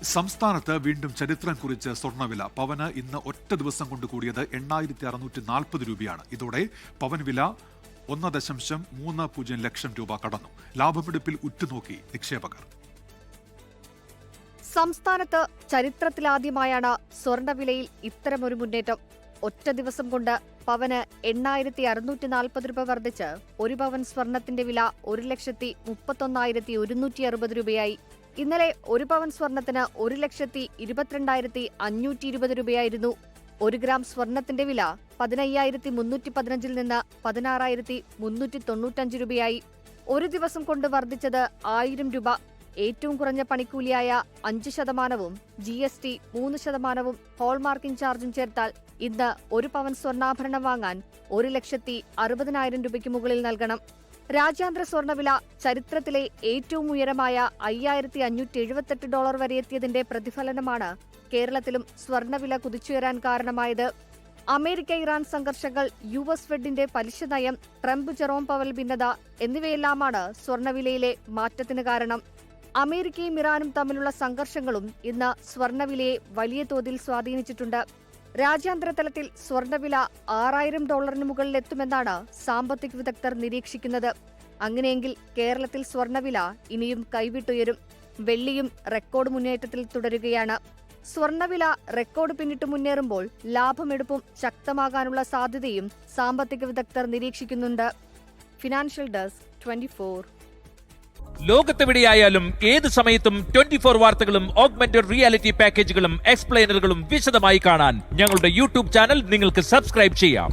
സംസ്ഥാനത്ത് വീണ്ടും ചരിത്രം കുറിച്ച് സ്വർണ്ണവില. പവന് ഇന്ന് ഒറ്റ ദിവസം കൊണ്ട് കൂടിയത് 8640 രൂപയാണ്. ഇതോടെ പവൻ വില 1.30 ലക്ഷം രൂപ കടന്നു. ലാഭമെടുപ്പിൽ ഉറ്റുനോക്കി നിക്ഷേപകർ. സംസ്ഥാനത്ത് ചരിത്രത്തിലാദ്യമായാണ് സ്വർണ്ണവിലയിൽ ഇത്തരമൊരു മുന്നേറ്റം. ഒറ്റ ദിവസം കൊണ്ട് പവന് 8640 രൂപ വർദ്ധിച്ച് ഒരു പവൻ സ്വർണത്തിന്റെ വില 1,31,160 രൂപയായി. ഇന്നലെ ഒരു പവൻ സ്വർണത്തിന് 1,22,520 രൂപയായിരുന്നു. 1 ഗ്രാം സ്വർണത്തിന്റെ വില 15,315 നിന്ന് 16,395 രൂപയായി. ഒരു ദിവസം കൊണ്ട് വർദ്ധിച്ചത് 1000 രൂപ. ഏറ്റവും കുറഞ്ഞ പണിക്കൂലിയായ 5%, GST 3%, ഹോൾമാർക്കിംഗ് ചാർജും ചേർത്താൽ ഇന്ന് ഒരു പവൻ സ്വർണ്ണാഭരണം വാങ്ങാൻ 1,60,000 രൂപയ്ക്ക് മുകളിൽ നൽകണം. രാജ്യാന്തര സ്വർണ്ണവില ചരിത്രത്തിലെ ഏറ്റവും ഉയരമായ $5,578 വരെ എത്തിയതിന്റെ പ്രതിഫലനമാണ് കേരളത്തിലും സ്വർണ്ണവില കുതിച്ചുയരാൻ കാരണമായത്. അമേരിക്ക ഇറാൻ സംഘർഷങ്ങൾ, US ഫെഡിന്റെ പലിശ നയം, ട്രംപ് ജെറോം പവൽ ഭിന്നത എന്നിവയെല്ലാമാണ് സ്വർണ്ണവിലയിലെ മാറ്റത്തിന് കാരണം. അമേരിക്കയും ഇറാനും തമ്മിലുള്ള സംഘർഷങ്ങളും ഇന്ന് സ്വർണ്ണവിലയെ വലിയ തോതിൽ സ്വാധീനിച്ചിട്ടുണ്ട്. രാജ്യാന്തര തലത്തിൽ സ്വർണ്ണവില $6,000 മുകളിലെത്തുമെന്നാണ് സാമ്പത്തിക വിദഗ്ധർ നിരീക്ഷിക്കുന്നത്. അങ്ങനെയെങ്കിൽ കേരളത്തിൽ സ്വർണ്ണവില ഇനിയും കൈവിട്ടുയരും. വെള്ളിയും റെക്കോർഡ് മുന്നേറ്റത്തിൽ തുടരുകയാണ്. സ്വർണ്ണവില റെക്കോർഡ് പിന്നിട്ട് മുന്നേറുമ്പോൾ ലാഭമെടുപ്പും ശക്തമാകാനുള്ള സാധ്യതയും സാമ്പത്തിക വിദഗ്ധർ നിരീക്ഷിക്കുന്നുണ്ട്. Financial desk 24. ലോകത്തെവിടെയായാലും ഏത് സമയത്തും 24 വാർത്തകളും ഓഗ്മെന്റഡ് റിയാലിറ്റി പാക്കേജുകളും എക്സ്പ്ലെയിനറുകളും വിശദമായി കാണാൻ ഞങ്ങളുടെ യൂട്യൂബ് ചാനൽ നിങ്ങൾക്ക് സബ്സ്ക്രൈബ് ചെയ്യാം.